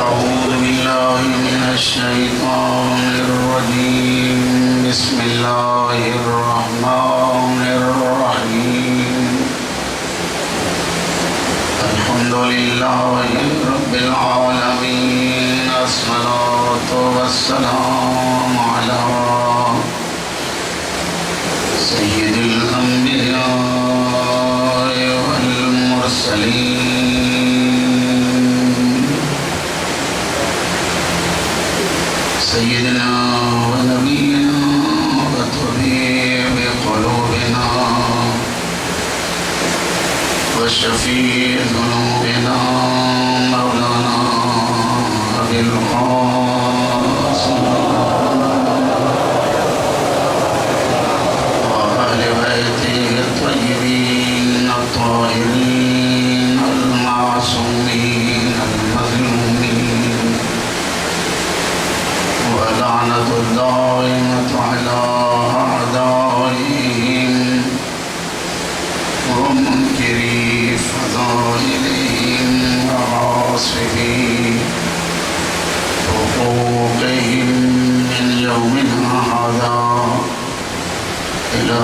أعوذ بالله من الشيطان الرجيم بسم الله الرحمن الرحيم الحمد لله رب العالمين الصلاة والسلام على سيد الأنبياء والمرسلين سيدنا ونبينا وطبيب قلوبنا وشفيع ذنوبنا مولانا أبي القاسم وأهل بيته الطيبين الطاهرين المعصومين المظلومين ولعنة الدائمة على أعدائهم ومنكري فضائلهم وعاصفي حقوقهم من يومنا هذا إلى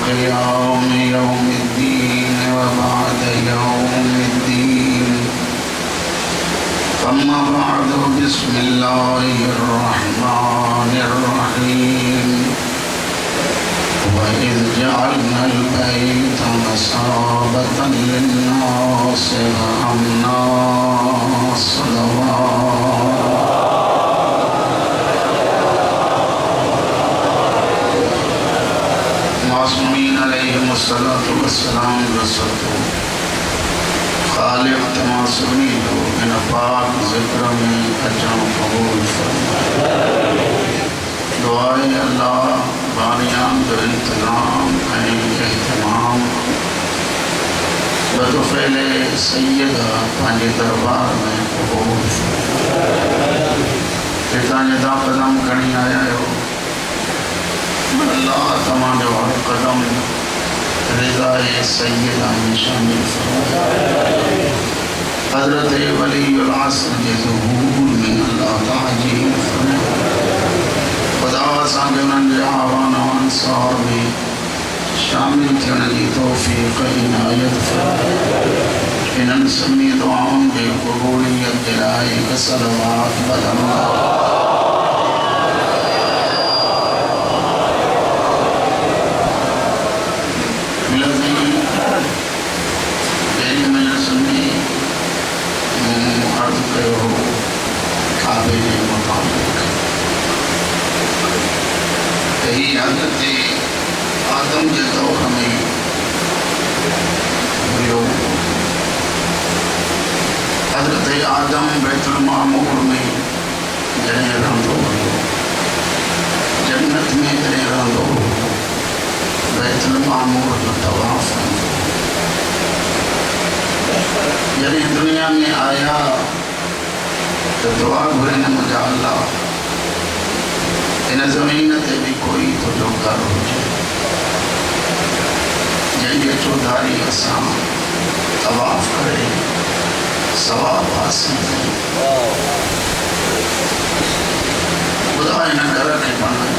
قيام يوم الدين وبعد يوم الدين أما بعد بسم الله الرحمن الرحيم وإذ جعلنا البيت مثابة للناس وأمنا معصومين عليهم الصلاة والسلام رسولته خالق تماسونی دو من پاک ذکر میں اجرم قبول فرمائے دعائے اللہ باریان جو انتظام اہتمام بدفعل سیدہ پانچ دربار میں قبول فرمائے پتانے دا قدم کرنی آیا ہو اللہ تمام جو قدم رضا سیدہ میں شامل فرمائے حضرت ولی العصر کے ظہور میں اللہ تعجیل فرمائے خدا ساگنن جاوان و انصار میں شامل تھنجی توفیق عنایت فرمائے انن سمی دعاؤں بے قبولیت دلائی صلوات بلند حضرت آدم کے دور میں حضرت آدم بیت المعمور میں جڑے رہندو جنت میں جڑے رہندو بیت المعمور جو طواف جڑے دنیا میں آیا تو دعا گھرنے مجھا اللہ ان زمین تے بھی کوئی تو جو گھر ہو جائے جنگے چودھاری اسام طواف کرے ثواب حاصل کرے خدا انہیں گھر کے بنائے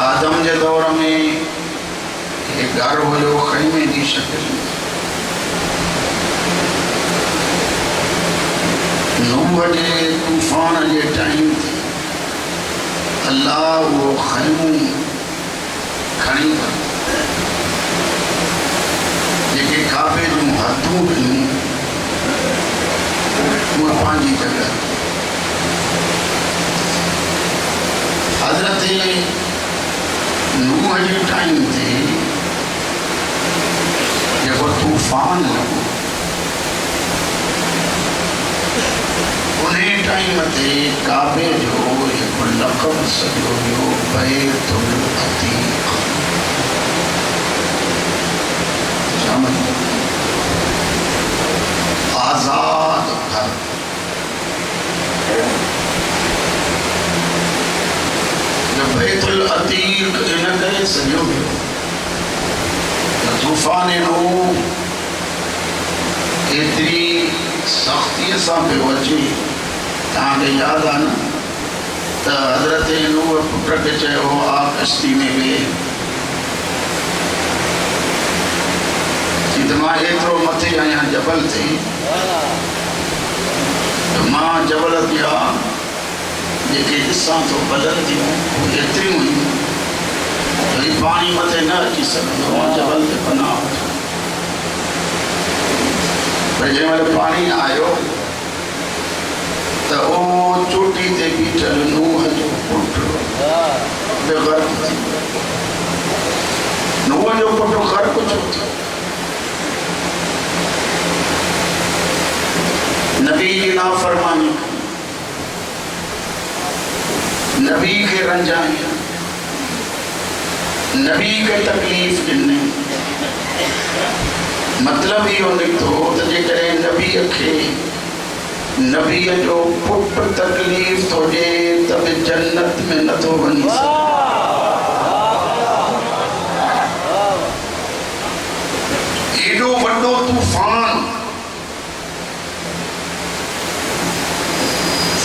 آدم کے دور میں ایک گھر ہو جو خیمے کی شکل نوح کے طوفان کے ٹائم اللہ وہ خیموں کھڑی کر جیکے کعبے جو حدوں بھی وہ پانچی جگہ حضرت نوح کے ٹائم تھے جب وہ طوفان لگو انہیں ٹائم تے کعبے جو ایک لقب سجو جو بیت العتیق شامل آزاد گھر جب बैतुल अतीक इन करे सॼो वियो तूफ़ान नूह एतिरी सख़्तीअ सां पियो अचे। तव्हांखे यादि आहे न त हज़रत नूह पुट खे चयो आ कश्ती में वेह, त मां एतिरो मथे आहियां जबल ते, त मां जबल जा जेके ॾिसां थो बदल थियूं एतिरियूं हुयूं वरी पाणी मथे न अची सघंदो, मां जबल ते पनाह वठां। पर जंहिं महिल पाणी आयो त उहो चोटी ते बीठल नूह जो पुटु बेग़र्क़ थी वियो। नूह जो पुटु ग़र्क़ छो थियो? नबी की नाफरमानी, नबी के रंजाइया, नबी के तकलीफ ॾिनी। मतलब इहो निकितो त जेकॾहिं नबीअ खे नबीअ जो पुटु तकलीफ़ थो ॾिए त बि जन्नत में नथो वञी सघे। एॾो वॾो तूफ़ान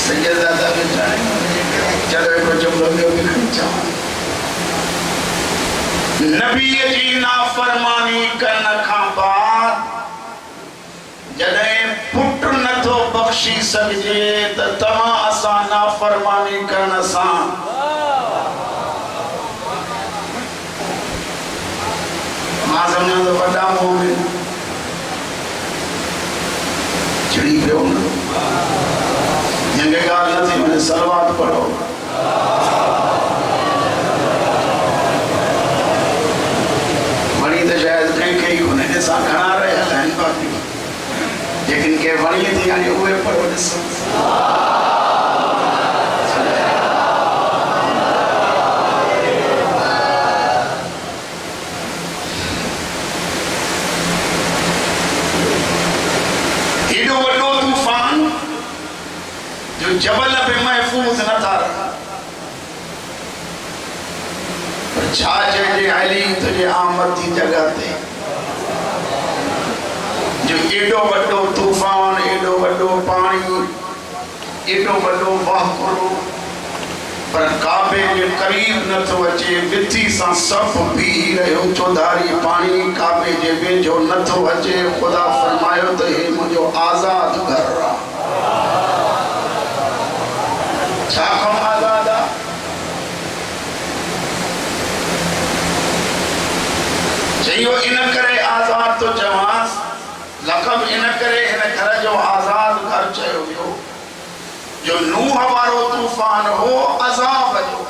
सैयदादा वीचारे चलो हिकिड़ो जुमिलो ॿियो बि खणी चवां। नबीअ जी नाफरमानी करण खां बाद जॾहिं पुटु नथो बख़्शी सघिजे त तव्हां असां नाफरमानी करण सां मां सम्झां थो वॾा मोमिन चिड़ी पियो न, जंहिंखे ॻाल्हि नथी वञे सलवात पढ़ो। वणी त शायदि कंहिंखे ई कोन्हे, ॾिसां घणा रहियल आहिनि बाक़ी, लेकिन के वणी थी हाणे उहे पढ़ो ॾिसो। एॾो वॾो तूफ़ान जो जबल बि महफूज़ नथा रहनि। छा चइजे हली तुंहिंजे आमद जी जॻह ते जो एॾो वॾो तूफ़ान, एॾो वॾो पाणी, एॾो वॾो वाकुरो, पर काबे जे क़रीब नथो अचे। विथी सां सभु बीही रहियो, चौधारी पाणी काबे जे वेझो नथो अचे। ख़ुदा फरमायो त हे मुंहिंजो आज़ाद घर आहे। छा कमु आज़ाद आहे? चयो इन करे आज़ाद तो चवांसि, लक़ब इन करे हिन घर जो आज़ाद घर चयो वियो जो नूह वारो तूफ़ान हो अज़ाब जो।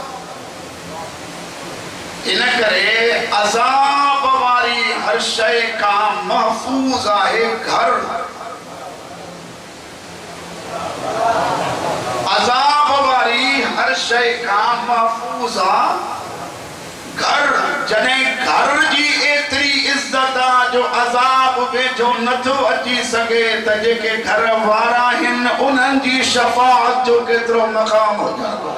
इन करे अज़ाब वारी हर शइ खां महफूज़ आहे घर। अज़ाब वारी हर शइ खां महफूज़ आहे घर। जॾहिं घर जी एतिरी इज़त आहे जो अज़ाब वेझो नथो अची सघे त जेके घर वारा आहिनि उन्हनि जी शफ़ाअत जो केतिरो मक़ाम हुजणो।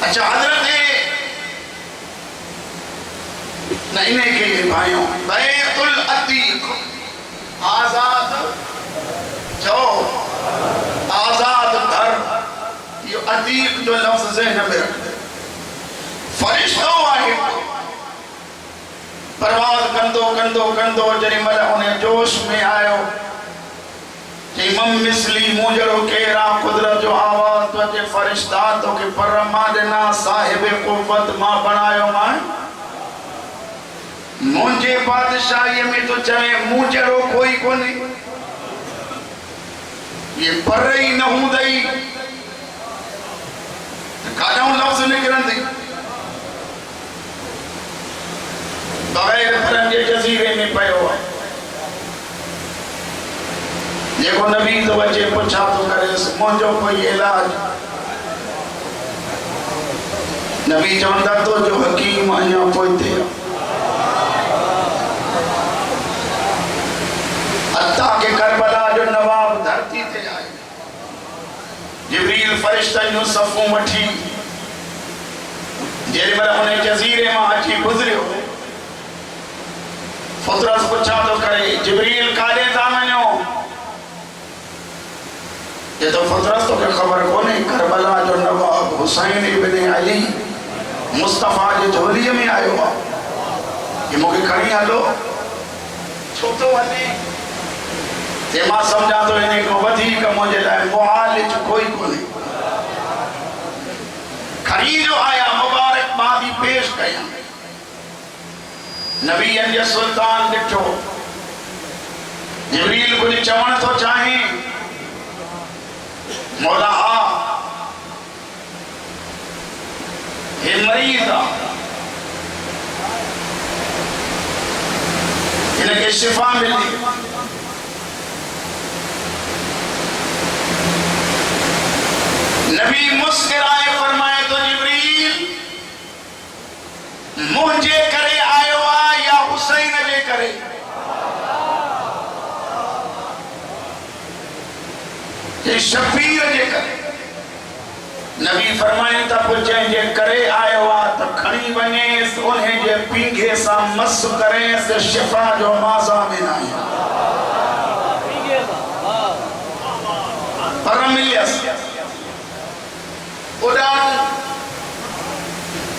अच्छा हज़रत न इन खे भाइयों बैतुल अतीक आज़ाद जो आज़ाद घर, यो अतीक जो लफ्ज़ ज़हन में रखो। फरिश्तो आहे परवाज़ कंदो कंदो कंदो जॾहिं महिल उन जोश में आयो चई मम मिसली मूं जहिड़ो केरु आहे? कुदरत जो आवाज़ तो अचे फरिश्ता तोखे पर मां ॾिना साहिब क़ुव्वत मां बणायो मां मुंहिंजे बादशाहीअ में तो चवे मूं जहिड़ो कोई कोन्हे। ये पर ही न हूंदई काॾां लफ़्ज़ निकिरंदे बग़ैर परनि जे जज़ीरे में पियो आहे। जेको नबी तो अचे पुछा तो करेसि मुंहिंजो कोई इलाज? नबी चवंदा तो जो हकीम अञा पोइते आहे। फरिश्तन जो सफ़ू वठी जेमल उन जज़ीरे में अची गुज़रियो फुतरस पुछा तो करे जिब्रील काॾे था वञो ये तो फुतरस तो के ख़बर कोने करबला जो नवाब हुसैन इब्न अली मुस्तफा जे झोली में आयो ये मूंखे खणी हलो छो तो वञे ते मां समझा तो इन को वधीक मुंहिंजे लाइ मुआलिज कोई कोन्हे खणी जो आया मुबारकबादी पेश कया नबीअनि जे सुल्तान ॾिठो जिब्रील कुझु चवण थो चाहे मौला हे मरीज़ आहे इनके शिफा मिली नबी मुस्कुराए फरमाए तो जिब्रील मुझे करे आयो आ या हुसैन जे करे ये शफीर जे करे नबी फरमाए त पुछे जे करे आयो आ त खणी वने उन्हें जे पींघे सा मस करे से शिफा जो माज़ा में ना पर मिलियस उड़ान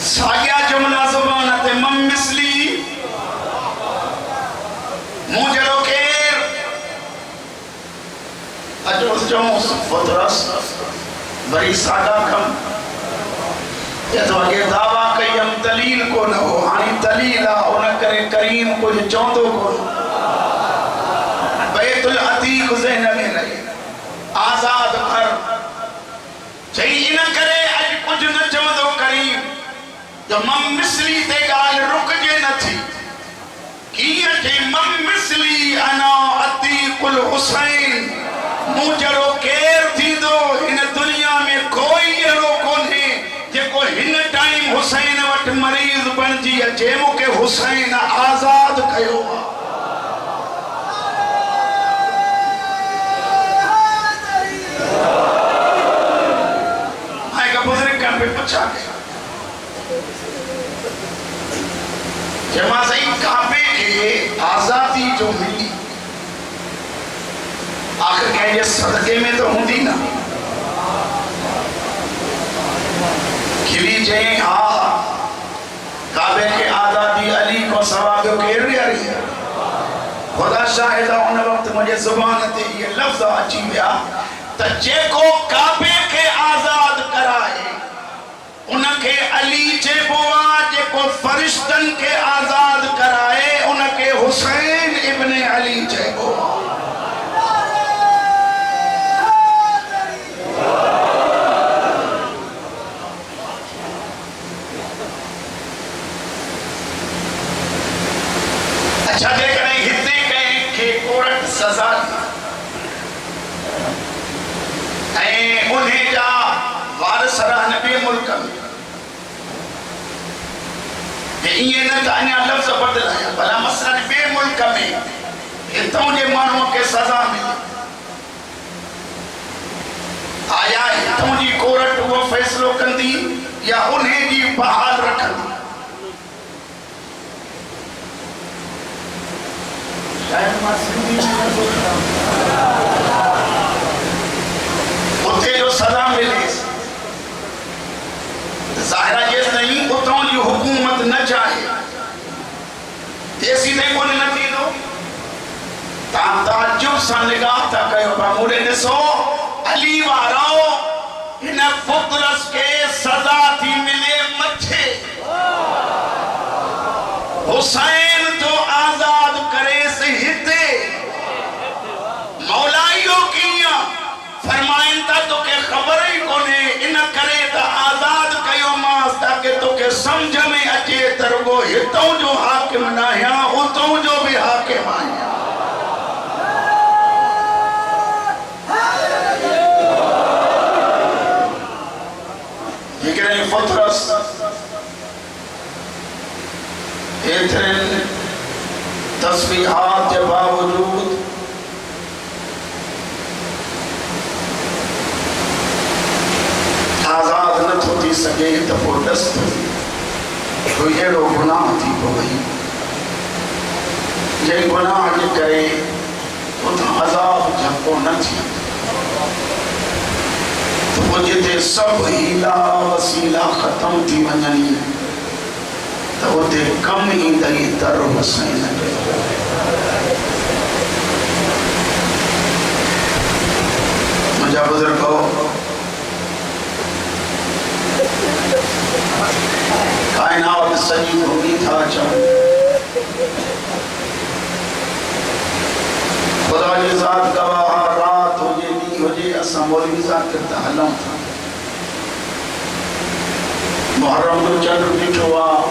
साया जुमला ज़ुबान ते मम मिसली मुजरो केर अजोस जो फुतरस बड़ी सादा कम ये तो आगे दावा कई हम दलील को न हो हानी दलील आ उन करे करीम कुछ चौंदो को बैतुल अतीक ज़हन में रहे आजाद घर चई इन करे आज कुछ न चौंदो करीम जो मम मिसली ते गाल रुक जे न थी किया जे मम मिसली अना अतीकुल हुसैन मुजरो केर थी दो इन दुनिया में कोई एरो कोने जेको हिन टाइम हुसैन वट मरीज बनजी अचे मूंखे हुसैन आजाद कयो हाय का बुजुर्ग का पे पूछा जमा सही काबे के आजादी जो मिली आखिर कहे सदके में तो होंगी ना खिली जे हाँ काबे के आजादी अली को सवाब केर रही है खुदा शाहिद उन वक्त मुझे जुबान ते ये लफ्ज अची विया त जेको काबे के आजाद कराए उनके अली चेबो आ जेको फरिश्तन के आजाद कराए उनके हुसैन इब्न अली चेबो अच्छा जे करे हिते कहीं के कोर्ट सजा ऐ उन्हें जा वारिस रहन बे मुल्क में ये न ताने लफ्ज बदलाया भला मसलन बे मुल्क में हितों जे मानों के सजा मिली आया हितों जी कोर्ट वो फैसलो कंदी या उन्हें जी बहाल रखंदी उते जो सजा मिले ज़ाहिरा ये नहीं उतों जी हुकूमत न चाहे तेसी ने कोन न थींदो ता ताजुब सां निगाह था कयो मुड़े ॾिसो अली वारो हिन फुतरस के सजा थी मिले मथे हुसैन जो आजाद करे से हिते मौलाइयो किया फरमाइन ता तो के खबर ही कोने इन करे ता आजाद कयो मास ताकि तो के समझ में अचे तरगो हितों जो हाकिम ना या उतों जो भी हाकिम आया लेकिन फुतरस एथरन तस्बीहात के बावजूद थी सके तो वो दस्त कोई अड़ो गुनाह थी पई जे गुनाह के करे उतना अजाब झपको न थी तो वो जिते सब हीला वसीला खत्म थी वञनी तो उते कम ईंदई दर हुसैन मुझा बुजुर्गो कायनात सजी घूमी था चल खुदा जी ज़ात गवाह रात हो जे दी हो जे असा मौलवी ज़ात करता हलम था मुहर्रम जो चंद्र ॾिठो आहे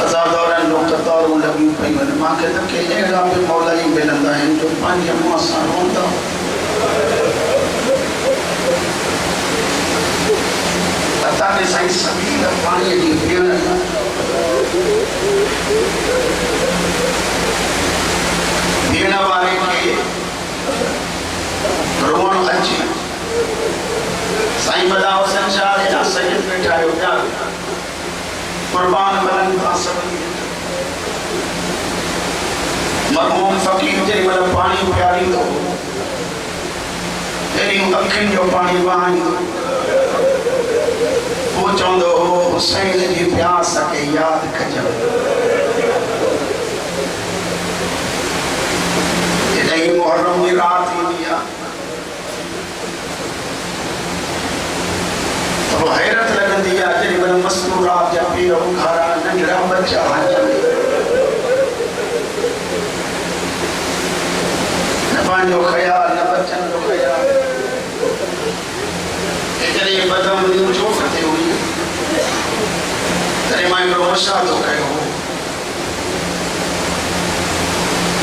अज़ादौरनि नुक़्ततौरूं लॻियूं पयूं आहिनि मूंखे त के अहिड़ा बि मौलाई मिलंदा आहिनि जो पंहिंजे मुंहं सां रोंदा असांखे साईं सभी पाणीअ जी भेण भेण वारे खे रोअणु अचे साईं बदा हुसैन शाह हेॾा सैयद वेठा आहियो पिया कुर्बान मिलनि था सभिनी मरहूम फ़क़ीर जेॾीमहिल पाणी पियारींदो अहिड़ियूं अखियुनि जो पाणी वहाईंदो वो चवंदो हो हुसैन जी प्यास खे यादि कजो जॾहिं मुहर्रम जी रात ईंदी आहे तो हैरत लगंदी आहे जेॾीमहिल मस्तूरात जा पीर उघाड़ा नंढड़ा बच्चा हाजर न पंहिंजो ख़्याल न बच्चनि जो ख़्याल जॾहिं बदमनी चोट ते हुई तॾहिं मां हिकिड़ो मुशाहिदो कयो हो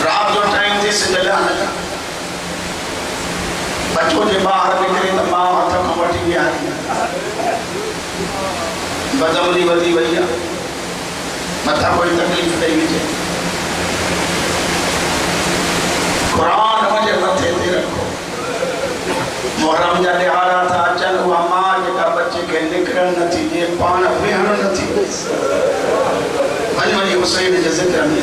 रात जो टाइम थी सॼा न बच्चो जे ॿाहिरि निकिरे त मां हथ खां वठी विहारी बदमनी वधी वई आहे मथां कोई तकलीफ़ ॾेई विझे क़ुरान मुंहिंजे मथे ते रखो मुहर्रम जा ॾिहाड़ा था अचनि उहा मां जेका बचे खे निकिरणु नथी ॾिए पाण वेहणु नथी वञी वञी हुसैन जे ज़िक्र में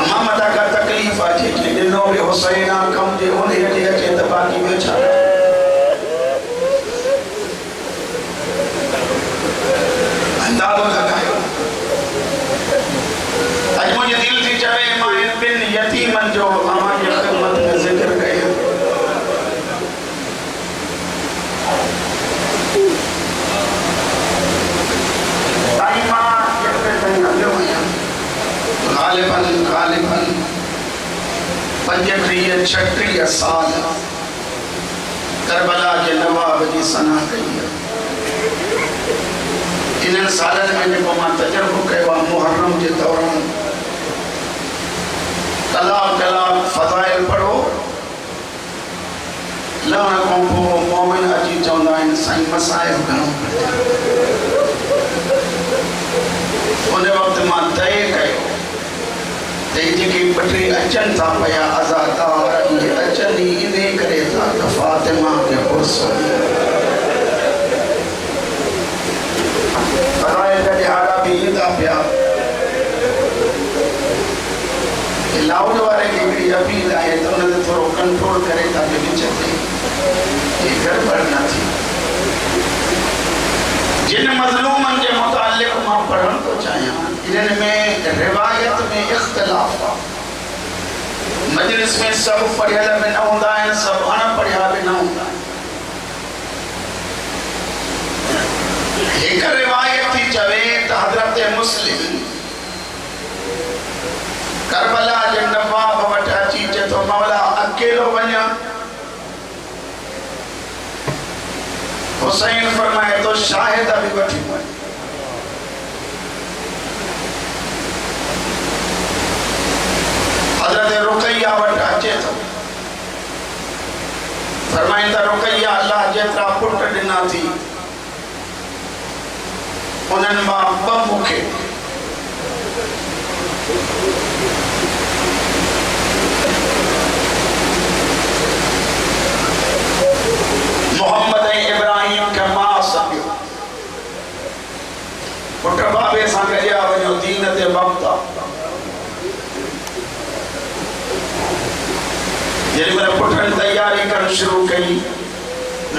अमां मथां का तकलीफ़ अचे जे ॾिनो बि हुसैन आहे कम जे उन जे अचे त बाक़ी ॿियो छा अंदाज़ो लॻायो अॼु मुंहिंजी दिलि थी चवे मां इन ॿिनि यतीमनि जो अमां जे ख़िदमत में ज़िक्र कयो ग़ालिबन 35-36 साल करबला के नवाब जी सना कई इन्हनि सालनि में जेको मां तजुर्बो कयो आहे मुहर्रम जे दौरान कलाक कलाक फ़ज़ाइल पढ़ो लहण खां पोइ मोमिन अची चवंदा आहिनि साईं मसाइब घणो उन वक़्तु मां तय कयो ते जेके ॿ टे अचनि था पिया अज़ादार इहे अचनि ई इन करे था त फ़ातिमा खे फ़ज़ाइल जा ॾिहाड़ा बि ईंदा पिया लाउड वारे खे हिकिड़ी अपील आहे त उन ते थोरो कंट्रोल करे था विच ते ये गड़बड़ न थी जिन मज़लूमनि जे मुतालिक़ मां पढ़ण थो चाहियां इन्हनि में रिवायत में इख़्तिलाफ़ आहे मजलिस में सब पढ़ियल भी न हूंदा आहिनि सब अणपढ़िया भी न हूंदा आहिनि हिक रिवायत थी चवे त हज़रत मुस्लिम करबला जे नवाब वटि अची चए थो मौला अकेलो वञा हुसैन फरमाए तो शाहिद भी वठी वञ हज़रत रुकैया वटि अचे थो फरमाईंदा रुकैया अल्लाह जेतिरा पुट ॾिना थी उन्हनि मां ॿ मूंखे पुट बाबे सां गॾिया वञो दीन ते वक़्तु जेॾी महिल पुटनि तयारी करणु शुरू कई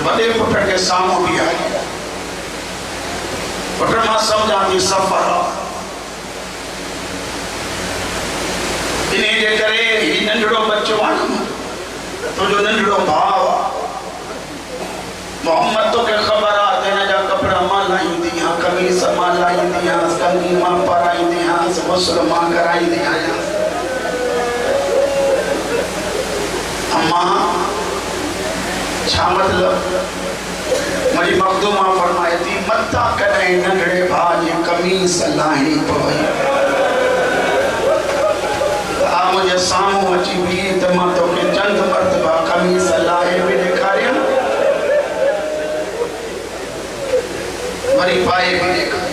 वॾे पुट खे साम्हूं बि आई पुट मां सम्झां थी सफ़र इन जे करे ही नंढड़ो बच्चो आहे न तुंहिंजो नंढड़ो भाउ आहे मोहम्मद तोखे ख़बर आहे त हिन जा कपिड़ा मां लाहींदी आहियां कमीज़ मां लाहींदी आहियां कंगी मां पाराईंदी आहियां गुस्ल मां कराईंदी आहियां अम्मा छा मतिलब मुंहिंजी मखदूमा फरमाए थी मता कॾहिं नंढड़े भाउ जी कमीज़ लाहिणी पवई आ मुंहिंजे साम्हूं अची बीह त मां तोखे चंद मर्तबा कमीज़ लाहे बि ॾेखारियां वरी पाए बि ॾेखारियां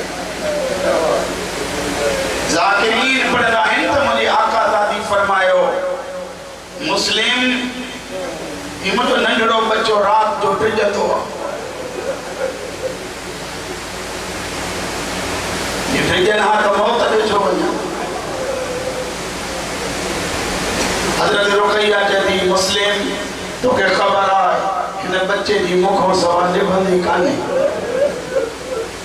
ज़ाकिरीन पढ़ंदा आहिनि त मुंहिंजे आका दादी फरमायो मुस्लिम ही मुझो नंढड़ो बच्चो रात जो टिजंदो ये टिजन हा तो मौत ॾिठो वञा हज़रत रुक़ैया चई मुस्लिम तोखे ख़बर आहे हिन बच्चे जी मुखों सवा निभंदी कान्हे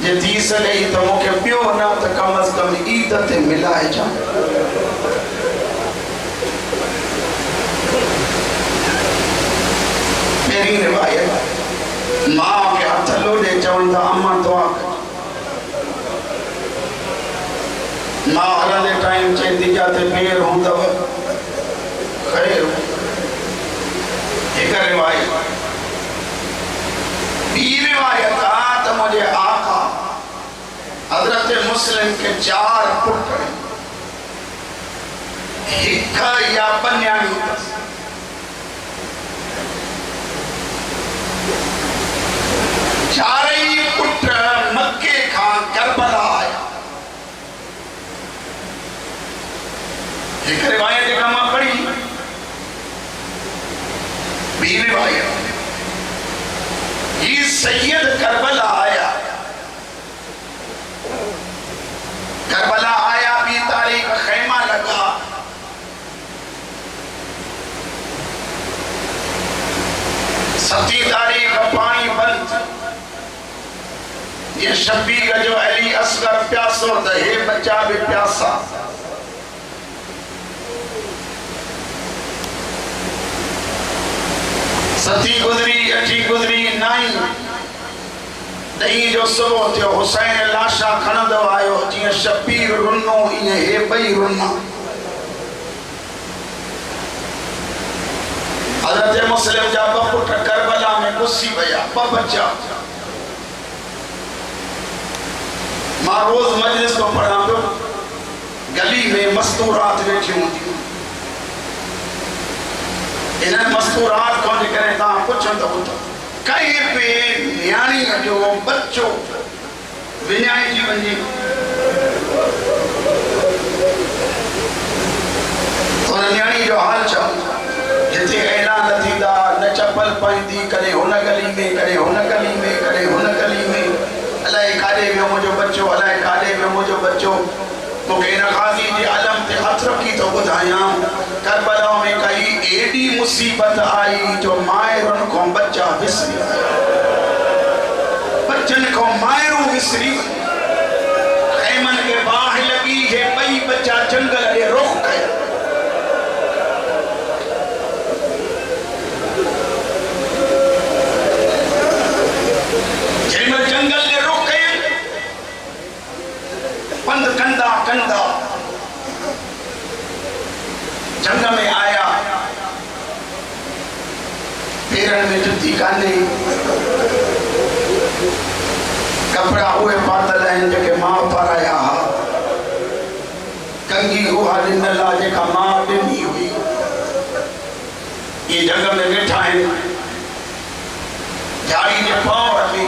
जे थी सघे त मूंखे ॿियो न त कम अज़ कम ईद ते मिलाइजां मेरी रिवायत मां के हथ लोॾे चवनि था अम्मा दुआ कजो मां हलंदे टाइम चवंदी जिते पेर हूंदव ख़ैर हिकु रिवायत ॿी रिवायत आहे त मुंहिंजे आका हज़रत मुस्लिम के 4 पुट हिकु या बन्याणी चारई पुट मक्के खां करबला आया एक रिवायत जेका मां पढ़ी ॿी रिवायत ही सैयद करबला आया ॿी तारीख़ खैमा लगा 7 तारीख़ पानी बंद ये शबीर जो अली असगर प्यासो त हे बच्चा भी प्यासा 7 गुज़री 8 गुज़री 9 ॾहीं जो सुबुह थियो हुसैन लाशा खणंदो आयो जीअं शबीर रुनो ईअं हे ॿई रुना हज़रत मुस्लिम जा 2 पुट करबला में गुस्सी विया 2 बच्चा मां रोज मजलिस को पढ़ा पियो गली में मस्तूरात वेठी हूंदियूं इन मस्तूरात को करे तव्हां पुछो त ॿुधो कई पे न्याणी जो बच्चो विञाइजी वञे उन न्याणी जो हाल छा जिते ऐलान थींदा न चपल पाईंदी कॾहिं हुन गली में कॾहिं हुन गली में कॾहिं हुन गली में अलाए काॾे वियो मुंहिंजो बच्चो अलाए काॾे वियो मुंहिंजो बच्चो तोखे हिन ग़ाज़ी जे अलम ते हथ रखी थो ॿुधायां करबला में कई एॾी मुसीबत आई जो माइरुनि खां बच्चा विसरी बच्चनि खां माइरूं विसरी खैमनि खे बाहि लॻी हे 2 बच्चा जंगल ॾे रुख कया जंहिंमहिल जंगल ॾे रुख कया पंध कंदा कंदा जंग में आया पेरन में जुती कान्हे कपड़ा उहे पातल आहिनि जेके मां पाराया हा कंगी उहा ॾिनल आहे जेका मां ॾिनी हुई ये जंग में वेठा आहिनि झाड़ी जे पांव रखी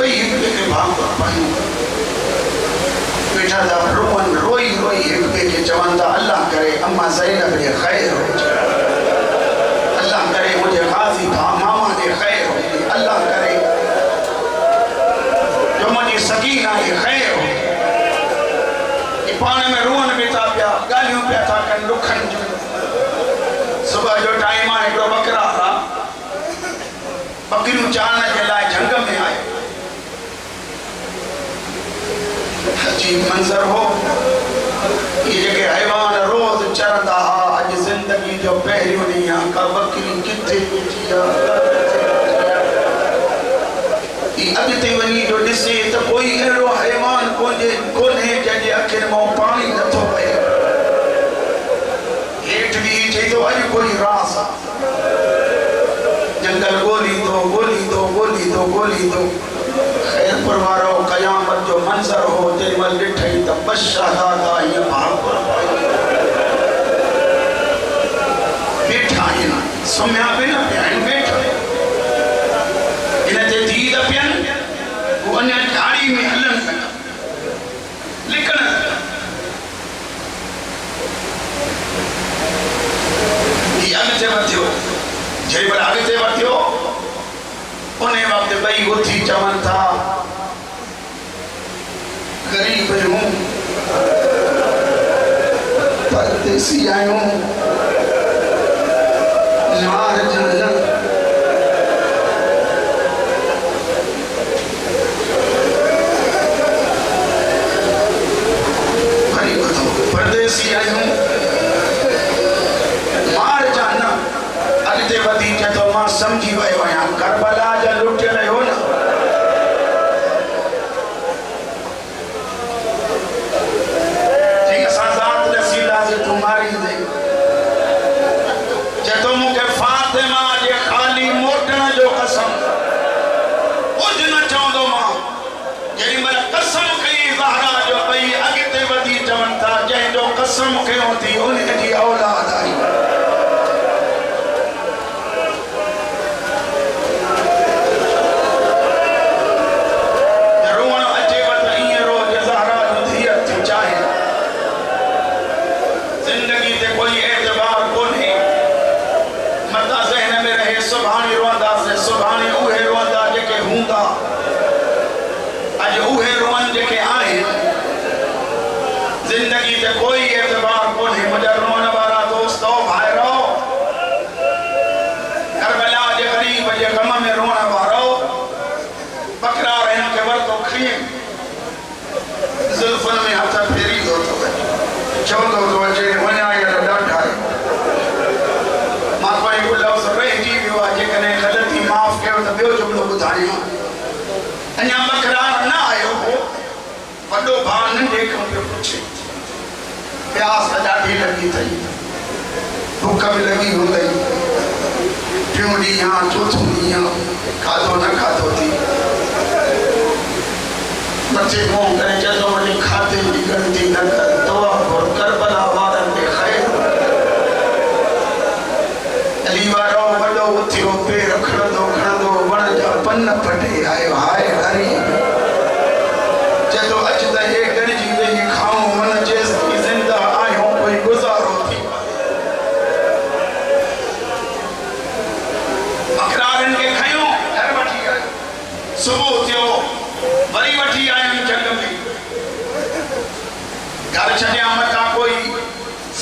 2 हिक ॿिए खे भाग पायूं बेटा दा रोवन रोई रोई एक ॿिए खे चवनि था अल्लाह करे अम्मा ज़ैनब ॾे ख़ैर हुजे अल्लाह करे मुंहिंजे ग़ाज़ी भाउ मामा ॾे ख़ैर हुजे अल्लाह करे जो मुझे सकीना ये खैर हो ये पाने में रोन भी था पिया गालियों पिया था कन दुखन जो सुबह जो टाइम आए तो बकरा था बकरियों चालने के लाए जंग में आए अजीब मंजर हो ये जगह हैवान रोज चरदा आज जिंदगी जो पहरियों नहीं आ का बकरी किथे अगते वनी जो दिसे तो कोई एरो हैवान कोने जजे अखिन में पानी नथो पए हेठ भी चे तो अज कोई रास जंगल गोली दो खैरपुर वारो कयामत जो मंजर हो ते मल ॾिठई त बस शहादा ये भागपुर बैठा आहिनि सुम्हिया बि न पिया आहिनि बैठा इन ते थी त पियनि वो अञा गाड़ी में हलन पिया लिकण ही अॻिते वधियो जेॾी महिल अॻिते वधियो उन वक़्त ॿई उथी चवनि था गरीब आहियूं परदेसी आहियूं मार जाना परदेसी आहियूं मार जाना अॻिते वधी चए मां सम्झी वियो आहियां करबला जा लुटियल हो न असां ज़ात रसीला से तूं मारी दे चए मूंखे फातिमा जे ख़ाली मोटण जो कसम कुझु न चवंदो मां जेॾी महिल कसम कई ज़हरा जो ॿई अॻिते वधी चवनि था जंहिंजो कसम कयो थी उन जी औलाद आई जिंदगी ते कोई एतबार कोन्हे मुझा रोन वारा दोस्तो भाइरो करबला जे गरीब जे गम में रोन वारो बकरा रहन के वरतो खी जुल्फन में हथ फेरी दो तो चवंदो तो अचे वञा या ॾाढा मां कोई लफ़्ज़ रहिजी वियो आहे जेकॾहिं ग़लती माफ़ कयो त ॿियो जुमिलो ॿुधायां अञा बकरा न आयो हो वॾो भाउ नंढे खां पियो पुछे प्यास ॾाढी लगी थई भूख भी लगी हो गई टियों ॾींहुं चौथों ॾींहुं खाधो न खाधो थी मथे मुंहुं करे चयो वञी खाधे जी गिनती न कर दुआ घुर करबला वारनि खे ख़ैर अली वारो वॾो उथियो पेर खणंदो वण जा पन पटे आयो हाय हरी चयो अच त हे गणजी वेही खाऊं मन जेस जिंदा आहियूं कोई गुज़ारो थी बकरारनि खे खयूं घर वठी आयो सुबुह थियो वरी वठी आयुमि जंग में घर छॾिया मथां कोई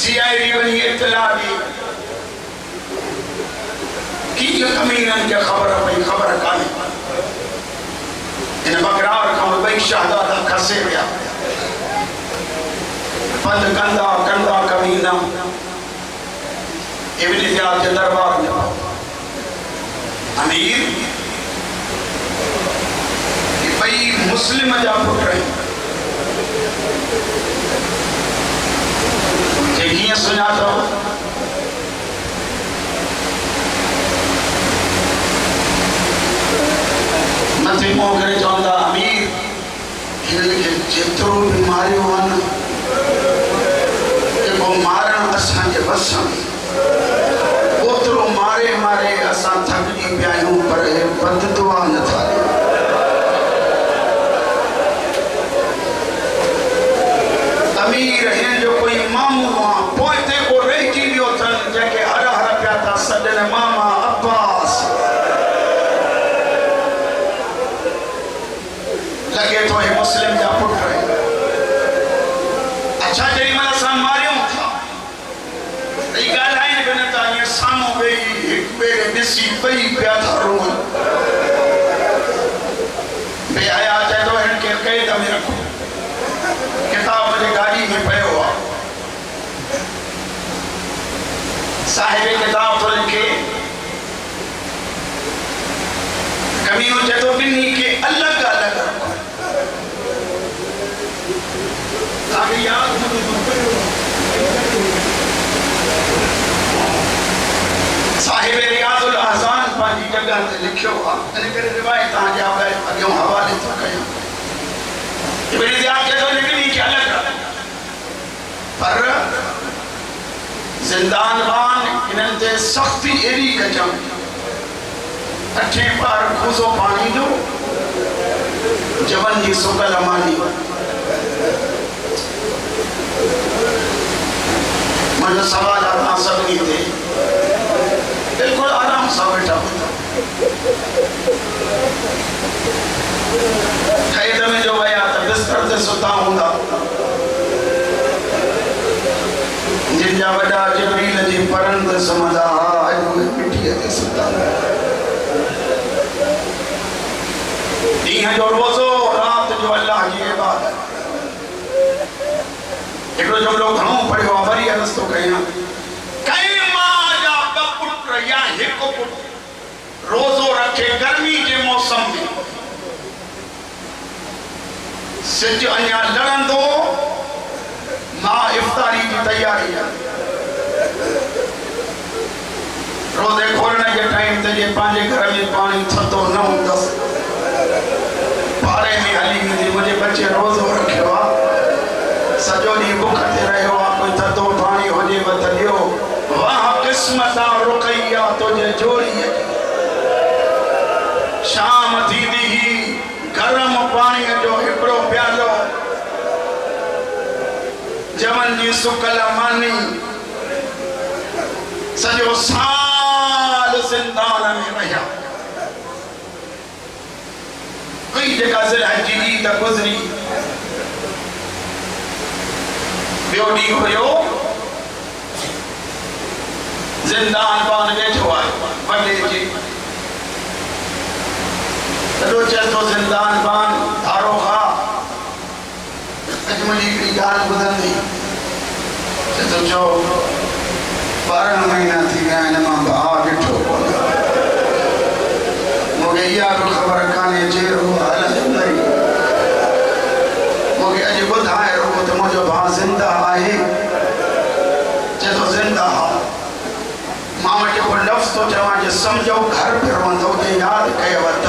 सीआईडी वञी इत्तला ॾे कीअं कमीननि खे ख़बर पई ख़बर कान्हे इन बकरार खां ॿई शहज़ादा खसे विया बंदि कंदा कमीना इब्न ज़ियाद जे दरबार में अमीर ॿई मुस्लिम जा पुट आहिनि कीअं सुञातो मथे मुंहुं करे चवंदा अमीर हिननि खे जेतिरो बि मारियो आहे न जेको मारण असांजे वस में ओतिरो मारे असां थकिजी पिया आहियूं पर हे बददुआ नथा अमीर हिन जो कोई मामू आहे पोइ ते को रहिजी वियो अथनि जंहिंखे हर पिया था सॾनि मामा अब्बास लगे तो ये मुस्लिम जा पुट रहे अच्छा जरी मला सान मारियो था ई गालाइन बने ता ये सामो बे एक बेरे दिसी पई पिया था रो बे आया चाहे तो इनके कई दमे रखो किताब जे गाड़ी में पयो आ साहिब किताब तो लिखे कमीनो जदो बिन्नी के अलग अलग रखो ताकि याद साहिब रियाजुल अहसान पांजी जगह ते लिखियो आ इन करे रिवायत आ जा अगो हवाले तो कयो इब्न ज़ियाद के तो बिन्नी के अलग पर जिंदान बान इनन ते सख्ती एरी कजम अठे पार खुसो पानी दो जवन जी सुकल अमानी मुझे सवाल आता सबनी थे बिल्कुल आराम सा बैठा खैद में जो आया तो बिस्तर से सुता हुंदा जिनजा वडा जिब्रील जी परंद समझा आज मिठी ते सुता दिन जो रोज़ो रात जो अल्लाह की इबादत एकड़ो जुमलो घणो पढ़ियो वरी अर्ज़ तो कया कई मां जा पुत्र या एक पुत्र रोज़ो रखे गर्मी के मौसम में सिज अञा लड़ंदो मां इफ्तारी की तैयारी रोज़े खोलने के टाइम ते जे पांजे घर में पानी थतो न हुंदस पारे में हली में मुझे बच्चे रोज़ो रखियो आ सजो दी भूख ते रहियो आ कोई थतो पानी हो जे बत दियो वाह किस्मत आ रुकैया तुझे जोड़ी शाम थी दी गरम पानी जो एकड़ो प्यालो जवन जी सुकल मानी सजो साल जिंदान में रहा कई जगह से हजी ईद गुजरी ब्योडी होयो जिंदान बान बैठो आ वडे जी तदो चतो जिंदान बान धारो खा अजमली की गाल बुधंदी तो जो 12 महीना थी गया न मां भा बैठो मोगे या को खबर काने चेरो हाल जिंदगी मोगे अज बुधाए रो तो मुझो भा जिंदा आहे चतो जिंदा मामा के को लफ्ज तो चवा जे समझो घर पे वंदो जे याद कयो वत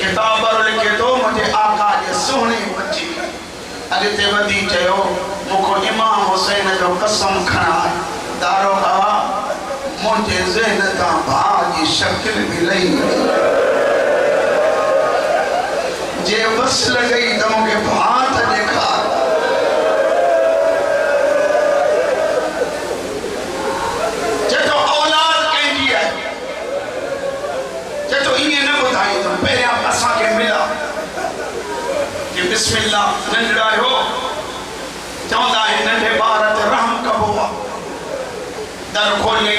किताब लिखे तो मुझे आका जे सोहणी बची अगते वधी चयो मुखो इमाम हुसैन जो कसम खणा दारो का मुझे ज़हन ता भा जी शक्ल भी लई जे बस लगई तो मुझे भा त देखा चतो औलाद कहंदी है चतो इने न बुधाई तो पहले असा के मिला कि बिस्मिल्लाह नंढड़ा हो चवंदा है नंढे बार ते रहम कबो दर खोले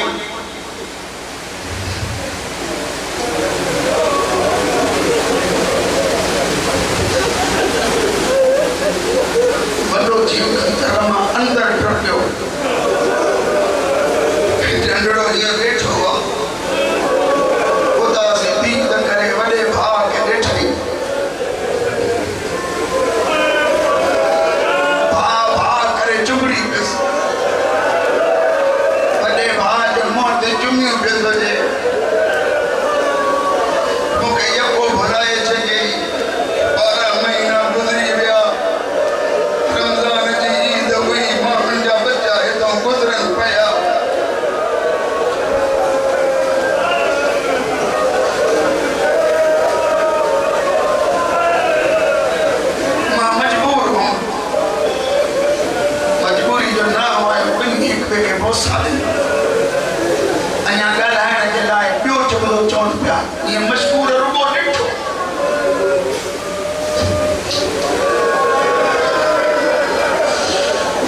वडो जी रमा अंदर टपियो नंढड़ो ये बैठो खुदा से दीद करे वडे भा के ॾिठई भा करे चुगड़ी वडे भा जो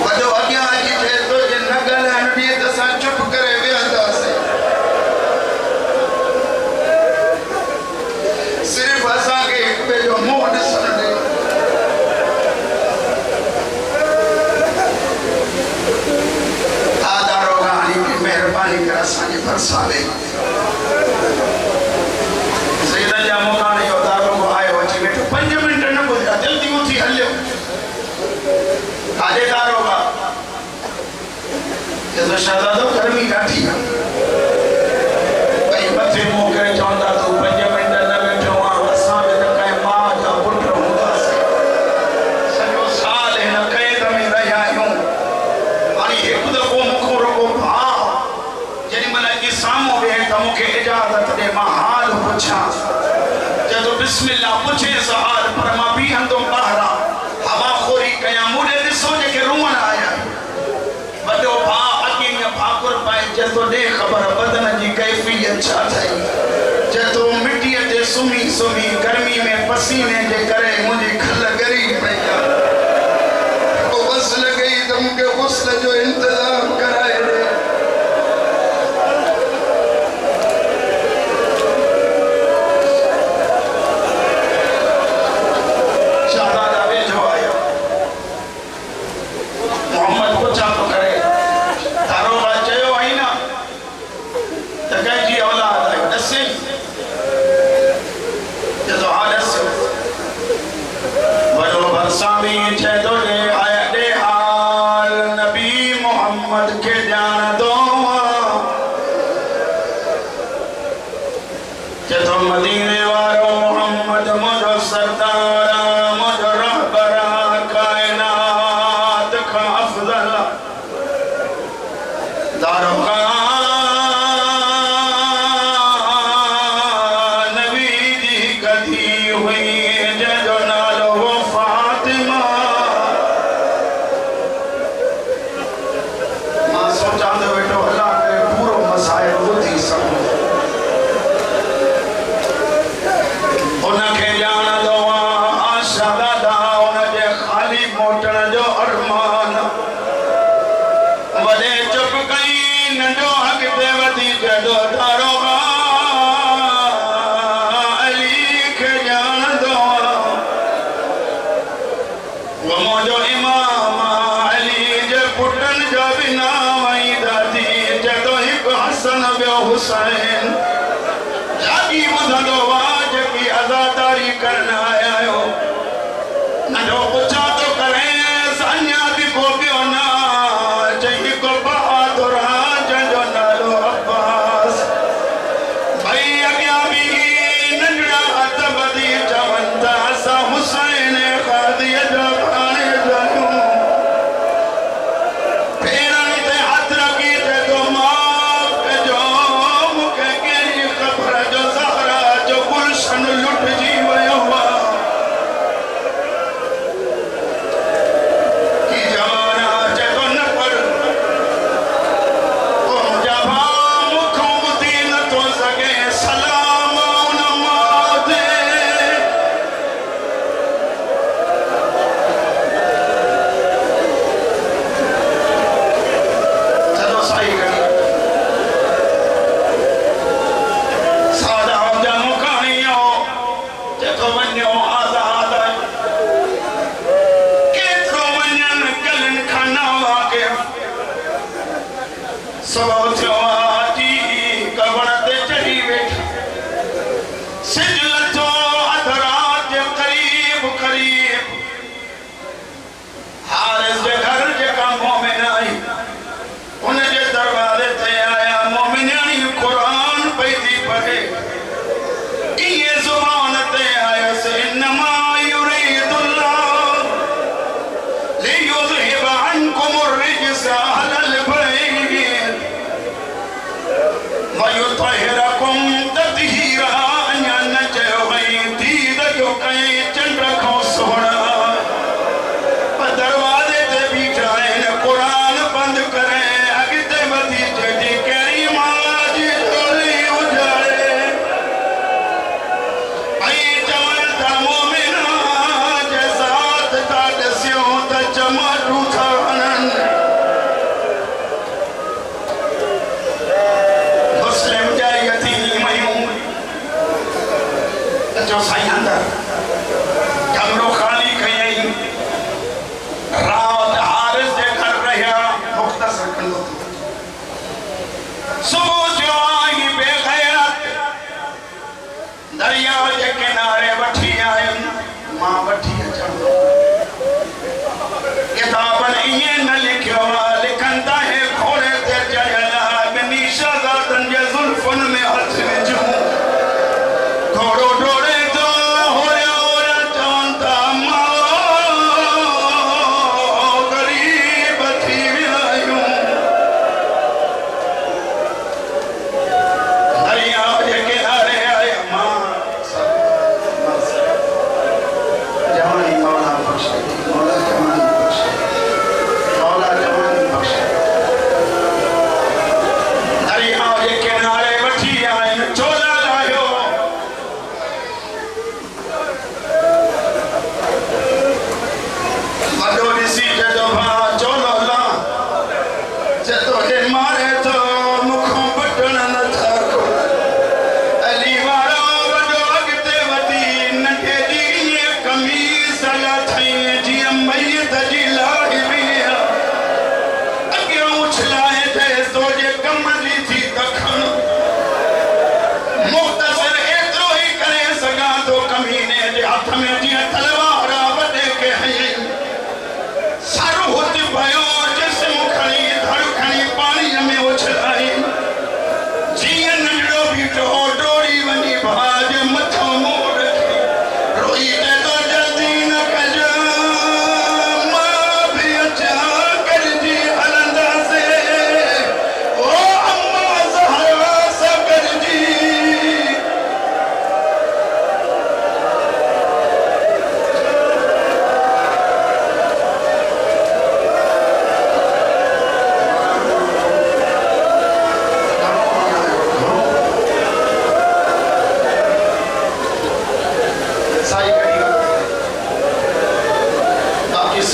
वॾो अॻियां अची चए थो जे न ॻाल्हाइण ॾिए त असां चुप करे वेहंदासीं सिर्फ़ असांखे हिक ॿिए जो मुंहुं ॾिसण ॾे मेहरबानी कर असांजे भरिसां वेही सैयद जा मुकान जो दारो आयो अची वेठो 5 मिंट न गुज़रिया जल्दी उथी हलियो काॾे दारो चयो शहज़ादो गर्मी ॾाढी आहे भई मथे मुंहुं करे चवंदा तूं 5 मिंट न वेठो आहे असां बि त कंहिं माउ जा पुट हूंदासीं सॼो साल हिन क़ैद में रहिया आहियूं हाणे हिकु दफ़ो मूंखों रुॻो भाउ जेॾीमहिल साम्हूं वेह त मूंखे इजाज़त ॾे मां हाल पुछां चए थो बिस्मिल्लाह पुछे हाल पर मां बीहंदुमि ॿाहिरां हवाखोरी कयां मूं ॾे ॾिसो जेके रुअण आया वॾो भाउ अॻे में भाकुर पाए चए थो ॾे ख़बर बदन जी कैफ़ियत छा ठही चए थो मिटीअ ते सुम्ही सुम्ही गर्मी में पसीने जे करे मुंहिंजी खल ॻरी पई आहे पोइ बस लॻई त मूंखे गुस्ल जो इंतज़ाम कराए ॾे मदीने वारो मोहम्मद मुझो सरदार मुझो रहबर कायनात का अफजल दारो नबी जी कदी हुई जो नालो वो फातिमा मां सोचा तो बेटो अल्लाह के पूरो मसाइल बुधी सकूं उनखे ॼाण दो आशा दादा उनजे ख़ाली मोटण जो अरमान वॾे चुप कई नंढो अॻिते वधी चयो तारो अली खे ॼाण दो मुंहिंजो इमाम अली जे पुटनि जो बि नाम ई दादी चयो हिकु हसन ॿियो हुसैन जागी ॿुधंदो अज़ादारी करना आया हो नंढो पुछा तो करे सान्या भी को पियो ना चई को बहादुर जो नालो अब्बास भाई अॻियां भी नंढड़ा हथ वधी चवनि था असां हुसैन क़ाज़ीअ जो पाणे जायूं पेरनि ते हथ रखी चए थो माफ़ कजो मूंखे कहिड़ी ख़बर जो ज़हरा जो गुलशन लुटजी वियो की जवाना चए थो न पर मुंहिंजा भाउ मूंखों ॿुधी नथो सघे सलाम उन माउ ते चलो साईं गणी सादा जा मुकाणियो चए थो वञो आज़ाद केतिरो वञनि कलनि खाना वाक़िफ़ सबब थियो आजी कबड़ ते चढ़ी वेठा सिज लथो अध रात जे क़रीब क़रीब हारिस जे घर जेका मोमिन आई उनजे दरवाज़े ते आया मोमिनाणी क़ुरान पई थी पढ़े इहे ज़ुबान ते आयस इन्नमा युरीदुल्लाह लियुज़हिब अन्कुम अर्रिज्स अहलल बैत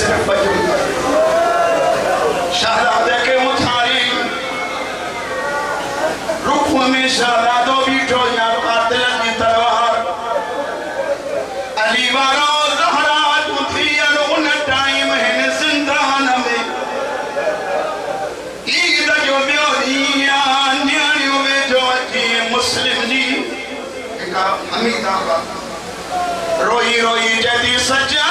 सिर्फ बचूं शहजादे के मुथारी रुख में शहजादो बीठो या कातिल की तलवार अली वारो ज़हरा थी उन टाइम हिन ज़िंदान में ईद जो ॿियो ॾींहुं न्याणियूं वेझो अची मुस्लिम जी हिकु हमीदा रोई रोई चई सजा